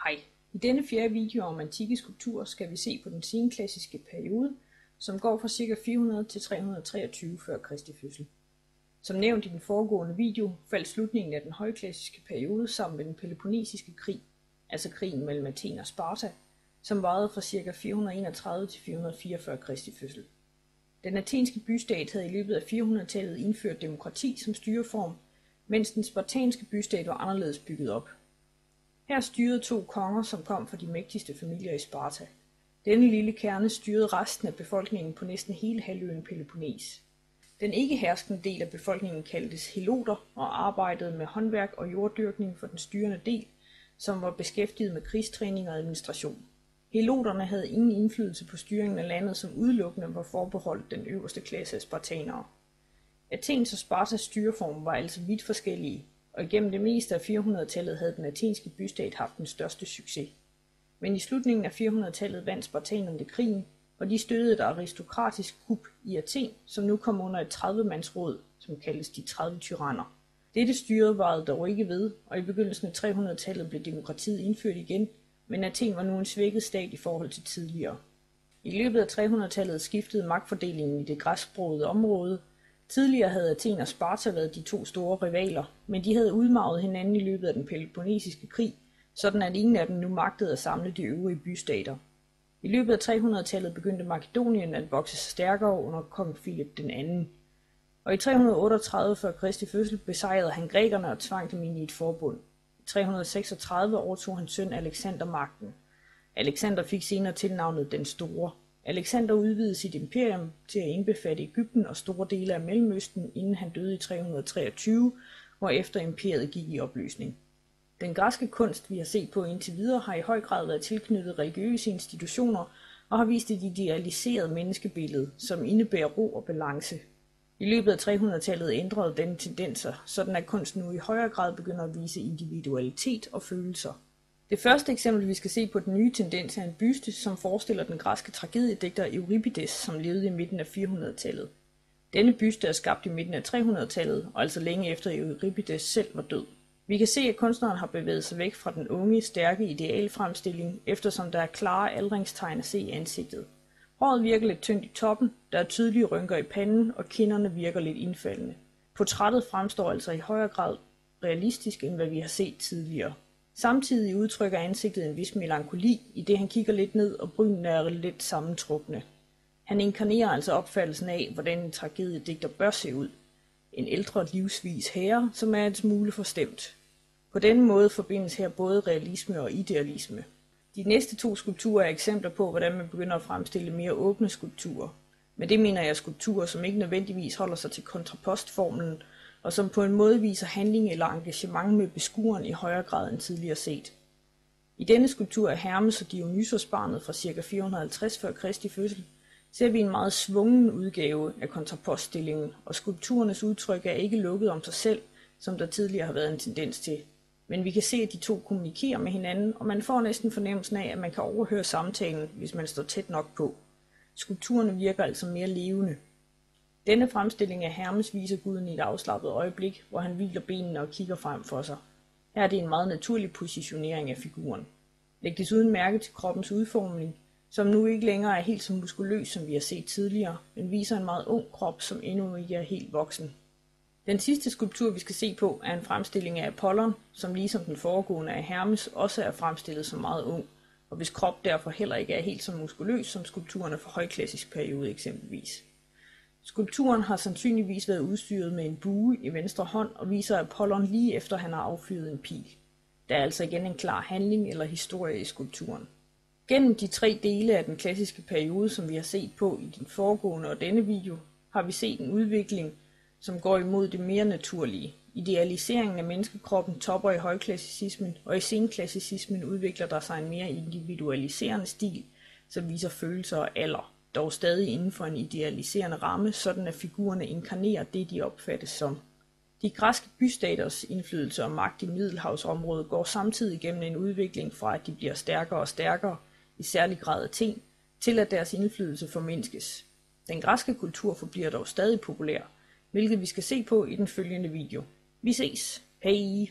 Hej, i denne fjerde video om antikke skulpturer skal vi se på den senklassiske periode, som går fra ca. 400 til 323 f.Kr. fødsel. Som nævnt i den foregående video, faldt slutningen af den højklassiske periode sammen med den peloponnesiske krig, altså krigen mellem Athen og Sparta, som varede fra ca. 431 til 444 f.Kr. fødsel. Den athenske bystat havde i løbet af 400-tallet indført demokrati som styreform, mens den spartanske bystat var anderledes bygget op. Her styrede to konger, som kom fra de mægtigste familier i Sparta. Denne lille kerne styrede resten af befolkningen på næsten hele halvøen Peloponnes. Den ikke herskende del af befolkningen kaldtes heloter og arbejdede med håndværk og jorddyrkning for den styrende del, som var beskæftiget med krigstræning og administration. Heloterne havde ingen indflydelse på styringen af landet, som udelukkende var forbeholdt den øverste klasse af spartanere. Athens og Spartas styreform var altså vidt forskellige, og igennem det meste af 400-tallet havde den athenske bystat haft den største succes. Men i slutningen af 400-tallet vandt spartanerne krigen, og de støttede et aristokratisk kup i Athen, som nu kom under et 30-mandsråd, som kaldes de 30 tyranner. Dette styre varede dog ikke ved, og i begyndelsen af 300-tallet blev demokratiet indført igen, men Athen var nu en svækket stat i forhold til tidligere. I løbet af 300-tallet skiftede magtfordelingen i det græsksprogede område. Tidligere havde Athen og Sparta været de to store rivaler, men de havde udmarvet hinanden i løbet af den peloponnesiske krig, sådan at ingen af dem nu magtede at samle de øvrige bystater. I løbet af 300-tallet begyndte Makedonien at vokse stærkere under kong Philip II. Og i 338 f.Kr. fødsel besejrede han grækerne og tvang dem ind i et forbund. I 336 overtog hans søn Alexander magten. Alexander fik senere tilnavnet Den Store. Alexander udvidede sit imperium til at indbefatte Egypten og store dele af Mellemøsten, inden han døde i 323, hvorefter imperiet gik i opløsning. Den græske kunst, vi har set på indtil videre, har i høj grad været tilknyttet religiøse institutioner og har vist et idealiseret menneskebillede, som indebærer ro og balance. I løbet af 300-tallet ændrede denne tendenser, sådan at kunsten nu i højere grad begynder at vise individualitet og følelser. Det første eksempel, vi skal se på den nye tendens, er en byste, som forestiller den græske tragediedigter Euripides, som levede i midten af 400-tallet. Denne byste er skabt i midten af 300-tallet, og altså længe efter Euripides selv var død. Vi kan se, at kunstneren har bevæget sig væk fra den unge, stærke idealfremstilling, eftersom der er klare aldringstegn at se i ansigtet. Håret virker lidt tyndt i toppen, der er tydelige rynker i panden, og kinderne virker lidt indfaldende. Portrættet fremstår altså i højere grad realistisk, end hvad vi har set tidligere. Samtidig udtrykker ansigtet en vis melankoli, i det han kigger lidt ned, og brynene er lidt sammentrukne. Han inkarnerer altså opfattelsen af, hvordan en tragediedigter bør se ud. En ældre livsvis herre, som er en smule forstemt. På denne måde forbindes her både realisme og idealisme. De næste to skulpturer er eksempler på, hvordan man begynder at fremstille mere åbne skulpturer. Med det mener jeg skulpturer, som ikke nødvendigvis holder sig til kontrapostformlen, og som på en måde viser handling eller engagement med beskueren i højere grad end tidligere set. I denne skulptur af Hermes og Dionysos-barnet fra ca. 450 f.Kr. fødsel ser vi en meget svungen udgave af kontrapoststillingen, og skulpturernes udtryk er ikke lukket om sig selv, som der tidligere har været en tendens til. Men vi kan se, at de to kommunikerer med hinanden, og man får næsten fornemmelsen af, at man kan overhøre samtalen, hvis man står tæt nok på. Skulpturerne virker altså mere levende. Denne fremstilling af Hermes viser guden i et afslappet øjeblik, hvor han hviler benene og kigger frem for sig. Her er det en meget naturlig positionering af figuren. Læg desuden mærke til kroppens udformning, som nu ikke længere er helt så muskuløs, som vi har set tidligere, men viser en meget ung krop, som endnu ikke er helt voksen. Den sidste skulptur, vi skal se på, er en fremstilling af Apollon, som ligesom den foregående af Hermes også er fremstillet som meget ung, og hvis krop derfor heller ikke er helt så muskuløs som skulpturerne fra højklassisk periode eksempelvis. Skulpturen har sandsynligvis været udstyret med en bue i venstre hånd og viser Apollon lige efter han har affyret en pil. Der er altså igen en klar handling eller historie i skulpturen. Gennem de tre dele af den klassiske periode, som vi har set på i den foregående og denne video, har vi set en udvikling, som går imod det mere naturlige. Idealiseringen af menneskekroppen topper i højklassicismen, og i senklassicismen udvikler der sig en mere individualiserende stil, som viser følelser og alder, dog stadig inden for en idealiserende ramme, sådan at figurerne inkarnerer det, de opfattes som. De græske bystaters indflydelse og magt i Middelhavsområdet går samtidig gennem en udvikling fra, at de bliver stærkere og stærkere, i særlig grad Athen, til at deres indflydelse formindskes. Den græske kultur forbliver dog stadig populær, hvilket vi skal se på i den følgende video. Vi ses! Hej!